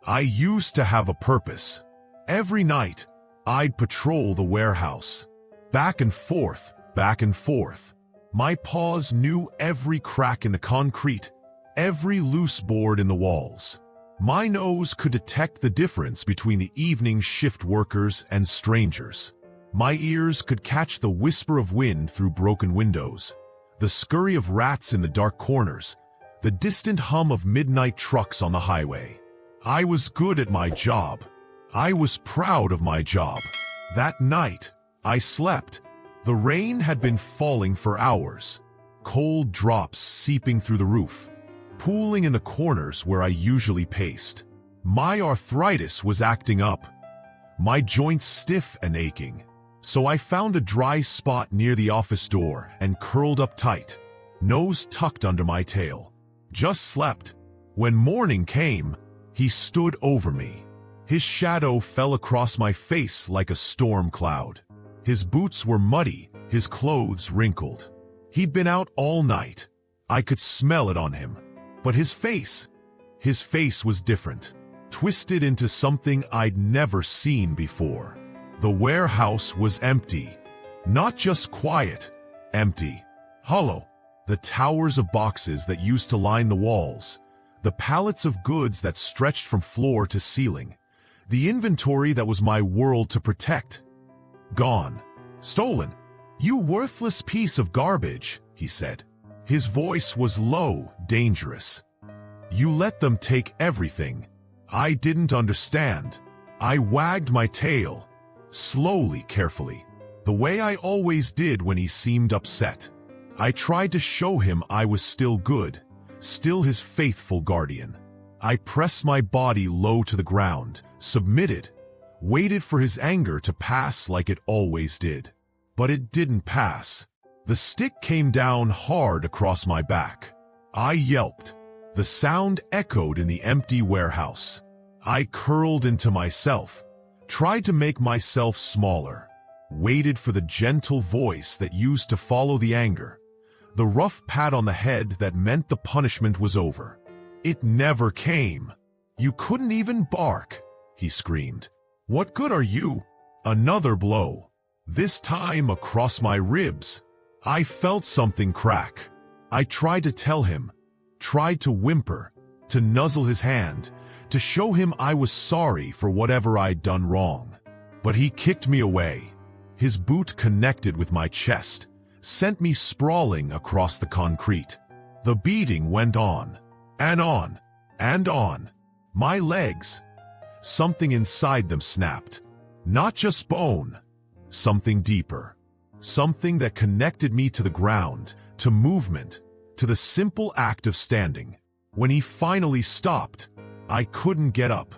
I used to have a purpose. Every night, I'd patrol the warehouse. Back and forth, back and forth. My paws knew every crack in the concrete, every loose board in the walls. My nose could detect the difference between the evening shift workers and strangers. My ears could catch the whisper of wind through broken windows, the scurry of rats in the dark corners, the distant hum of midnight trucks on the highway. I was good at my job. I was proud of my job. That night, I slept. The rain had been falling for hours, cold drops seeping through the roof, pooling in the corners where I usually paced. My arthritis was acting up, my joints stiff and aching. So I found a dry spot near the office door and curled up tight, nose tucked under my tail. Just slept. When morning came, he stood over me. His shadow fell across my face like a storm cloud. His boots were muddy, his clothes wrinkled. He'd been out all night. I could smell it on him. But his face was different, twisted into something I'd never seen before. The warehouse was empty. Not just quiet, empty. Hollow. The towers of boxes that used to line the walls, the pallets of goods that stretched from floor to ceiling, the inventory that was my world to protect. Gone. Stolen. "You worthless piece of garbage," he said. His voice was low, dangerous. "You let them take everything." I didn't understand. I wagged my tail, slowly, carefully, the way I always did when he seemed upset. I tried to show him I was still good, still his faithful guardian. I pressed my body low to the ground, submitted, waited for his anger to pass like it always did. But it didn't pass. The stick came down hard across my back. I yelped. The sound echoed in the empty warehouse. I curled into myself, tried to make myself smaller, waited for the gentle voice that used to follow the anger, the rough pat on the head that meant the punishment was over. It never came. "You couldn't even bark," he screamed. "What good are you?" Another blow, this time across my ribs. I felt something crack. I tried to tell him, tried to whimper, to nuzzle his hand, to show him I was sorry for whatever I'd done wrong. But he kicked me away. His boot connected with my chest, sent me sprawling across the concrete. The beating went on, and on, and on. My legs, something inside them snapped. Not just bone, something deeper. Something that connected me to the ground, to movement, to the simple act of standing. When he finally stopped, I couldn't get up.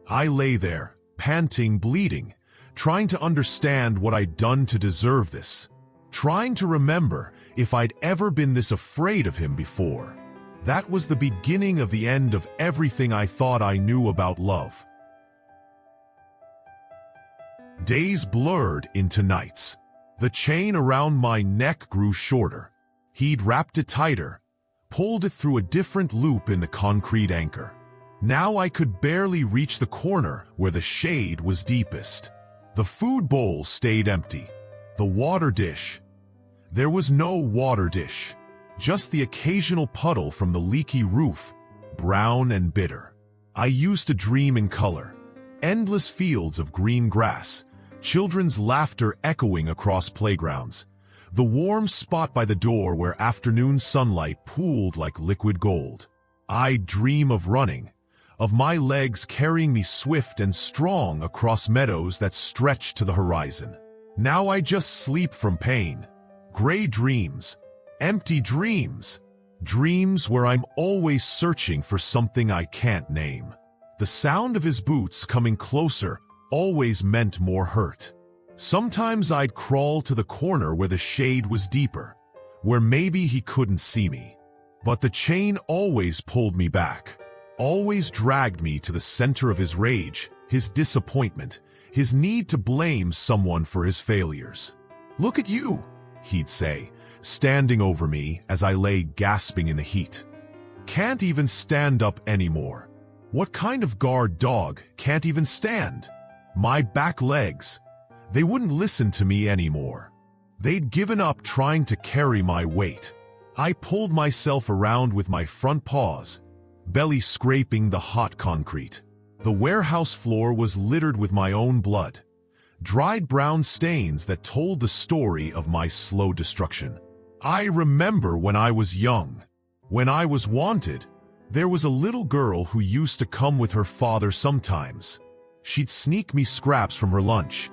I lay there, panting, bleeding, trying to understand what I'd done to deserve this. Trying to remember if I'd ever been this afraid of him before. That was the beginning of the end of everything I thought I knew about love. Days blurred into nights. The chain around my neck grew shorter. He'd wrapped it tighter, pulled it through a different loop in the concrete anchor. Now I could barely reach the corner where the shade was deepest. The food bowl stayed empty. The water dish. There was no water dish, just the occasional puddle from the leaky roof, brown and bitter. I used to dream in color, endless fields of green grass, children's laughter echoing across playgrounds, the warm spot by the door where afternoon sunlight pooled like liquid gold. I'd dream of running, of my legs carrying me swift and strong across meadows that stretched to the horizon. Now I just sleep from pain. Gray dreams, empty dreams, dreams where I'm always searching for something I can't name. The sound of his boots coming closer always meant more hurt. Sometimes I'd crawl to the corner where the shade was deeper, where maybe he couldn't see me. But the chain always pulled me back, always dragged me to the center of his rage, his disappointment, his need to blame someone for his failures. "Look at you," he'd say, standing over me as I lay gasping in the heat. "Can't even stand up anymore. What kind of guard dog can't even stand? My back legs, they wouldn't listen to me anymore. They'd given up trying to carry my weight. I pulled myself around with my front paws, belly scraping the hot concrete. The warehouse floor was littered with my own blood, dried brown stains that told the story of my slow destruction. I remember when I was young, when I was wanted, there was a little girl who used to come with her father sometimes. She'd sneak me scraps from her lunch,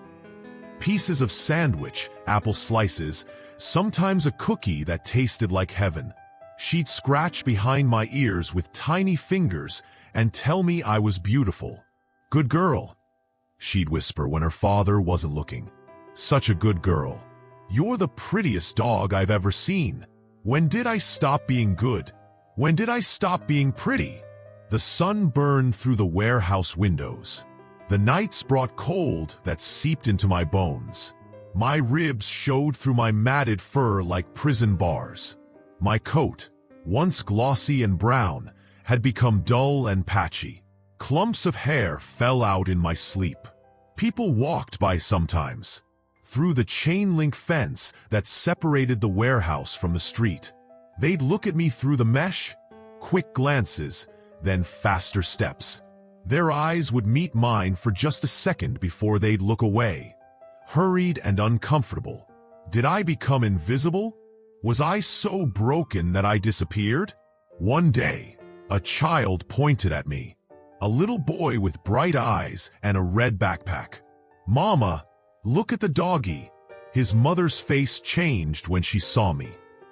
pieces of sandwich, apple slices, sometimes a cookie that tasted like heaven. She'd scratch behind my ears with tiny fingers and tell me I was beautiful. "Good girl," she'd whisper when her father wasn't looking. "Such a good girl. You're the prettiest dog I've ever seen." When did I stop being good? When did I stop being pretty? The sun burned through the warehouse windows. The nights brought cold that seeped into my bones. My ribs showed through my matted fur like prison bars. My coat, once glossy and brown, had become dull and patchy. Clumps of hair fell out in my sleep. People walked by sometimes, through the chain-link fence that separated the warehouse from the street. They'd look at me through the mesh, quick glances, then faster steps. Their eyes would meet mine for just a second before they'd look away, hurried and uncomfortable. Did I become invisible? Was I so broken that I disappeared? One day, a child pointed at me, a little boy with bright eyes and a red backpack. "Mama, look at the doggy." His mother's face changed when she saw me.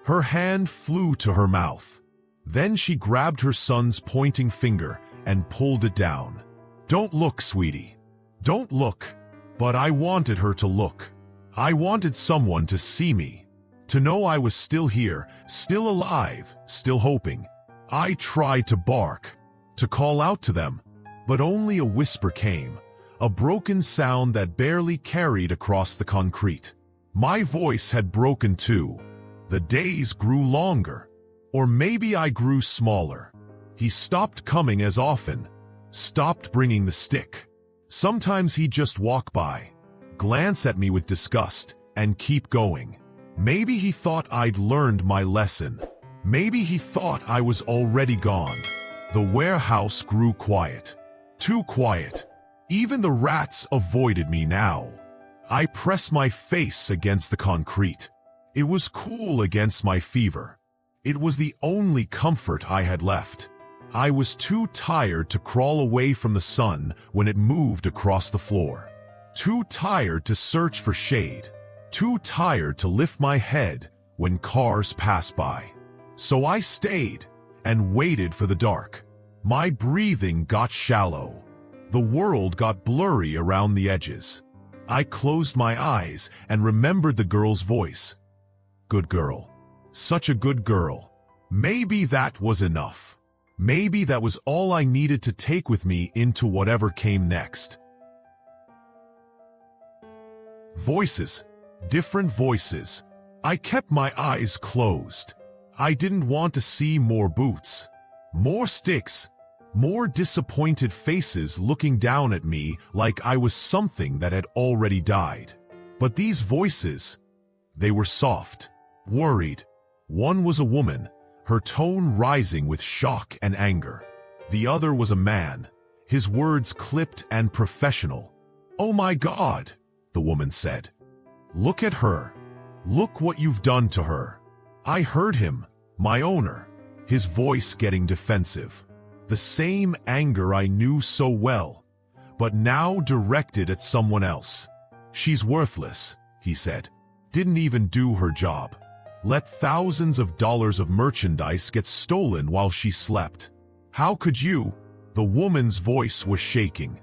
Her hand flew to her mouth. Then she grabbed her son's pointing finger and pulled it down. "Don't look, sweetie. Don't look." But I wanted her to look. I wanted someone to see me, to know I was still here, still alive, still hoping. I tried to bark, to call out to them, but only a whisper came, a broken sound that barely carried across the concrete. My voice had broken too. The days grew longer, or maybe I grew smaller. He stopped coming as often, stopped bringing the stick. Sometimes he'd just walk by, glance at me with disgust, and keep going. Maybe he thought I'd learned my lesson. Maybe he thought I was already gone. The warehouse grew quiet. Too quiet. Even the rats avoided me now. I pressed my face against the concrete. It was cool against my fever. It was the only comfort I had left. I was too tired to crawl away from the sun when it moved across the floor. Too tired to search for shade. Too tired to lift my head when cars passed by. So I stayed and waited for the dark. My breathing got shallow. The world got blurry around the edges. I closed my eyes and remembered the girl's voice. "Good girl. Such a good girl." Maybe that was enough. Maybe that was all I needed to take with me into whatever came next. Voices. Different voices. I kept my eyes closed. I didn't want to see more boots, more sticks, more disappointed faces looking down at me like I was something that had already died. But these voices, they were soft, worried. One was a woman, her tone rising with shock and anger. The other was a man, his words clipped and professional. "Oh my God," the woman said. "Look at her. Look what you've done to her." I heard him, my owner, his voice getting defensive. The same anger I knew so well, but now directed at someone else. "She's worthless," he said. "Didn't even do her job. Let thousands of dollars of merchandise get stolen while she slept. How could you?" The woman's voice was shaking.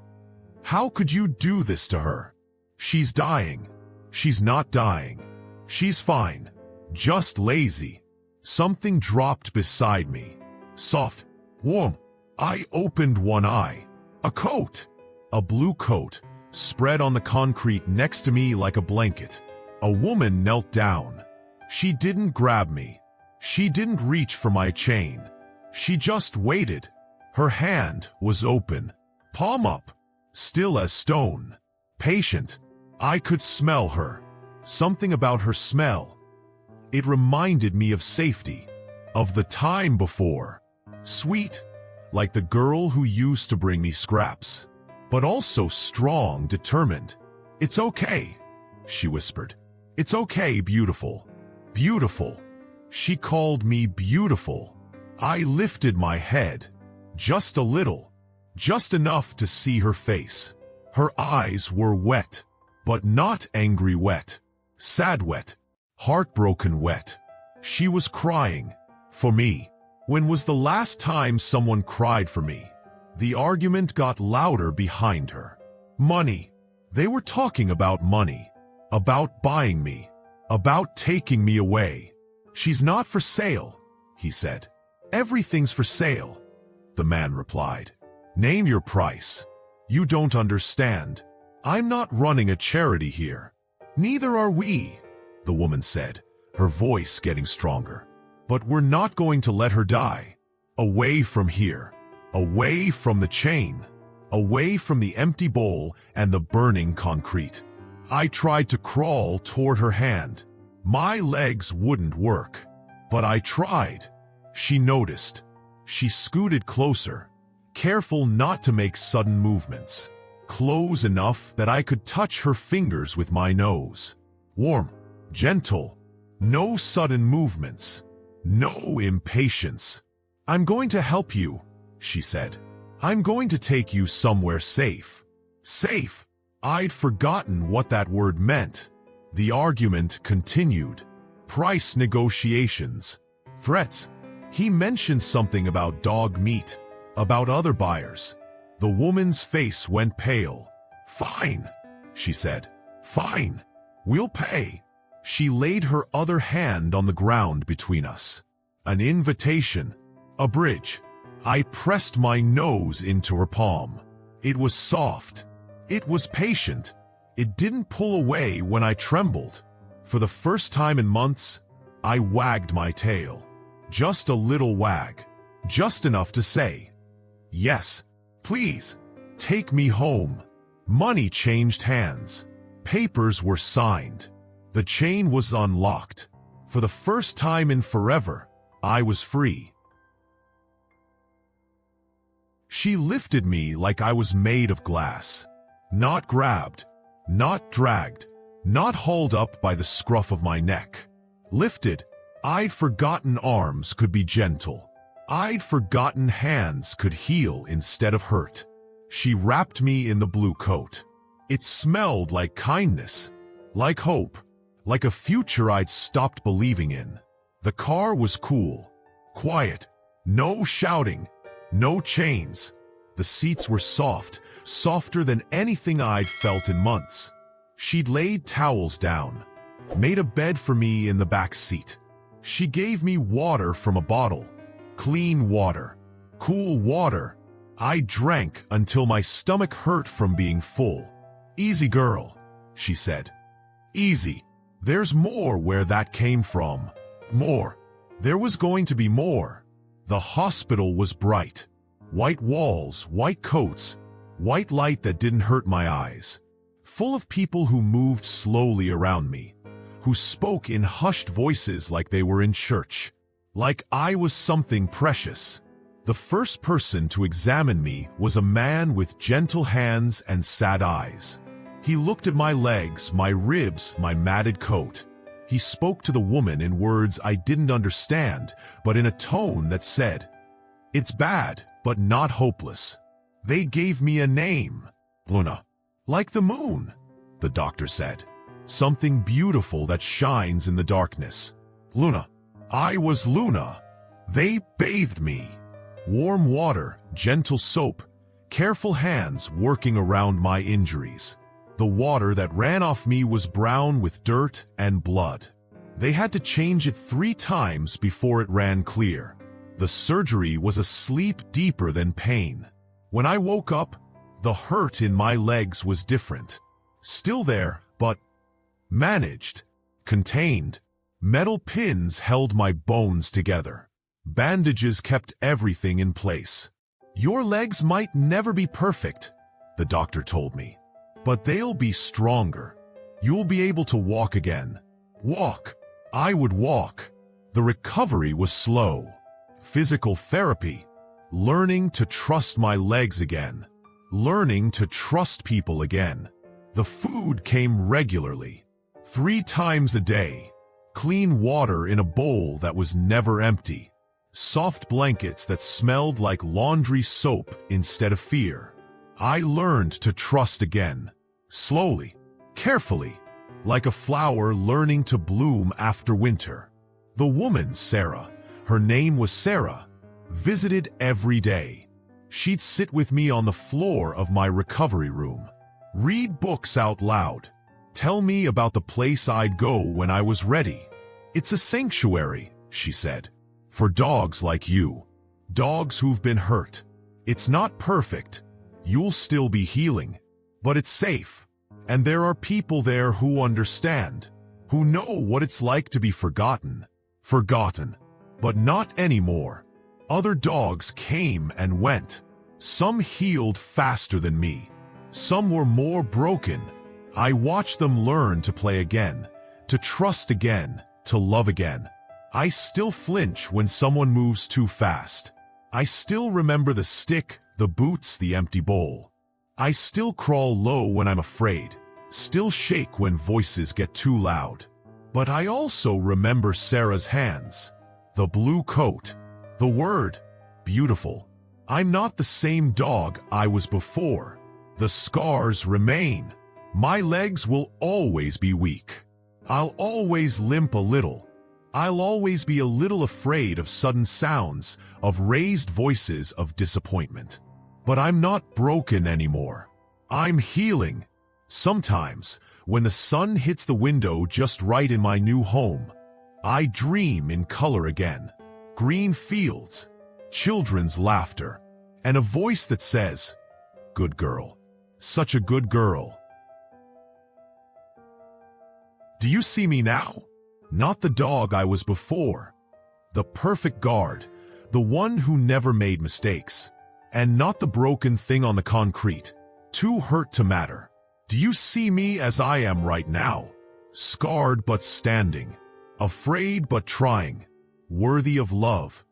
"How could you do this to her? She's dying." "She's not dying. She's fine. Just lazy." Something dropped beside me. Soft, warm. I opened one eye. A coat. A blue coat, spread on the concrete next to me like a blanket. A woman knelt down. She didn't grab me. She didn't reach for my chain. She just waited. Her hand was open, palm up, still as stone. Patient. I could smell her. Something about her smell. It reminded me of safety, of the time before. Sweet, like the girl who used to bring me scraps, but also strong, determined. "It's okay," she whispered. "It's okay, beautiful. Beautiful." She called me beautiful. I lifted my head, just a little, just enough to see her face. Her eyes were wet, but not angry wet. Sad wet, heartbroken wet. She was crying. For me. When was the last time someone cried for me? The argument got louder behind her. Money. They were talking about money. About buying me. About taking me away. "She's not for sale," he said. "Everything's for sale," the man replied. "Name your price." "You don't understand. I'm not running a charity here." "Neither are we," the woman said, her voice getting stronger. "But we're not going to let her die. Away from here. Away from the chain. Away from the empty bowl and the burning concrete." I tried to crawl toward her hand. My legs wouldn't work. But I tried. She noticed. She scooted closer, careful not to make sudden movements. Close enough that I could touch her fingers with my nose. Warm, gentle, no sudden movements, no impatience. "I'm going to help you," she said. "I'm going to take you somewhere safe." Safe. I'd forgotten what that word meant. The argument continued. Price negotiations. Threats. He mentioned something about dog meat, about other buyers. The woman's face went pale. "Fine," she said. "Fine. We'll pay." She laid her other hand on the ground between us. An invitation. A bridge. I pressed my nose into her palm. It was soft. It was patient. It didn't pull away when I trembled. For the first time in months, I wagged my tail. Just a little wag. Just enough to say, "Yes, please, take me home." Money changed hands. Papers were signed. The chain was unlocked. For the first time in forever, I was free. She lifted me like I was made of glass. Not grabbed, not dragged, not hauled up by the scruff of my neck. Lifted. I'd forgotten arms could be gentle. I'd forgotten hands could heal instead of hurt. She wrapped me in the blue coat. It smelled like kindness, like hope, like a future I'd stopped believing in. The car was cool, quiet, no shouting, no chains. The seats were soft, softer than anything I'd felt in months. She'd laid towels down, made a bed for me in the back seat. She gave me water from a bottle, clean water, cool water. I drank until my stomach hurt from being full. "Easy, girl," she said. "Easy." There's more where that came from. More. There was going to be more. The hospital was bright. White walls, white coats, white light that didn't hurt my eyes. Full of people who moved slowly around me, who spoke in hushed voices like they were in church, like I was something precious. The first person to examine me was a man with gentle hands and sad eyes. He looked at my legs, my ribs, my matted coat. He spoke to the woman in words I didn't understand, but in a tone that said, "It's bad, but not hopeless." They gave me a name, Luna. "Like the moon," the doctor said. "Something beautiful that shines in the darkness." Luna. I was Luna. They bathed me. Warm water, gentle soap, careful hands working around my injuries. The water that ran off me was brown with dirt and blood. They had to change it 3 times before it ran clear. The surgery was a sleep deeper than pain. When I woke up, the hurt in my legs was different. Still there, but managed, contained. Metal pins held my bones together. Bandages kept everything in place. Your legs might never be perfect, the doctor told me, but they'll be stronger. You'll be able to walk again. Walk. I would walk. The recovery was slow. Physical therapy. Learning to trust my legs again. Learning to trust people again. The food came regularly. 3 times a day. Clean water in a bowl that was never empty. Soft blankets that smelled like laundry soap instead of fear. I learned to trust again. Slowly, carefully, like a flower learning to bloom after winter. The woman, Sarah, her name was Sarah, visited every day. She'd sit with me on the floor of my recovery room, read books out loud, tell me about the place I'd go when I was ready. It's a sanctuary, she said, for dogs like you, dogs who've been hurt. It's not perfect. You'll still be healing, but it's safe. And there are people there who understand, who know what it's like to be forgotten. Forgotten, but not anymore. Other dogs came and went. Some healed faster than me. Some were more broken. I watched them learn to play again, to trust again, to love again. I still flinch when someone moves too fast. I still remember the stick, the boots, the empty bowl. I still crawl low when I'm afraid, still shake when voices get too loud. But I also remember Sarah's hands, the blue coat, the word, beautiful. I'm not the same dog I was before. The scars remain. My legs will always be weak. I'll always limp a little. I'll always be a little afraid of sudden sounds, of raised voices, of disappointment. But I'm not broken anymore. I'm healing. Sometimes, when the sun hits the window just right in my new home, I dream in color again. Green fields, children's laughter, and a voice that says, "Good girl. Such a good girl." Do you see me now? Not the dog I was before. The perfect guard, the one who never made mistakes. And not the broken thing on the concrete, too hurt to matter. Do you see me as I am right now? Scarred but standing, afraid but trying, worthy of love,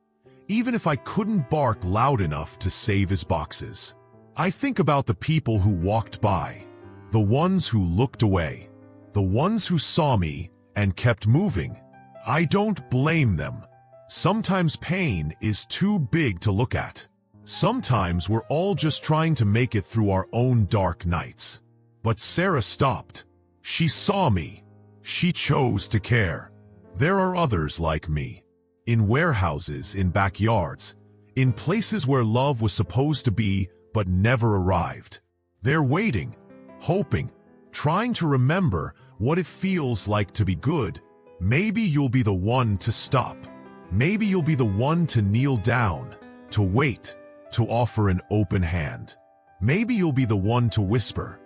even if I couldn't bark loud enough to save his boxes. I think about the people who walked by, the ones who looked away, the ones who saw me and kept moving. I don't blame them. Sometimes pain is too big to look at. Sometimes we're all just trying to make it through our own dark nights. But Sarah stopped. She saw me. She chose to care. There are others like me. In warehouses, in backyards, in places where love was supposed to be but never arrived. They're waiting, hoping, trying to remember what it feels like to be good. Maybe you'll be the one to stop. Maybe you'll be the one to kneel down, to wait, to offer an open hand. Maybe you'll be the one to whisper,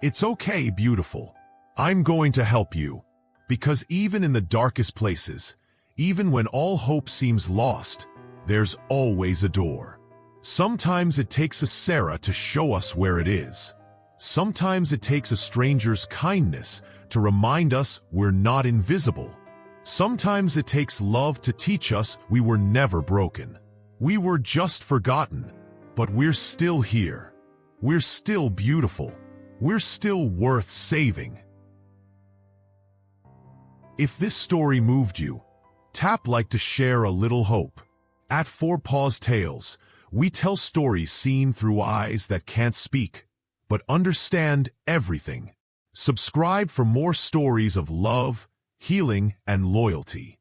"It's okay, beautiful. I'm going to help you." Because even in the darkest places, even when all hope seems lost, there's always a door. Sometimes it takes a Sarah to show us where it is. Sometimes it takes a stranger's kindness to remind us we're not invisible. Sometimes it takes love to teach us we were never broken. We were just forgotten, but we're still here. We're still beautiful. We're still worth saving. If this story moved you, tap like to share a little hope. At 4 Paws Tales, we tell stories seen through eyes that can't speak, but understand everything. Subscribe for more stories of love, healing, and loyalty.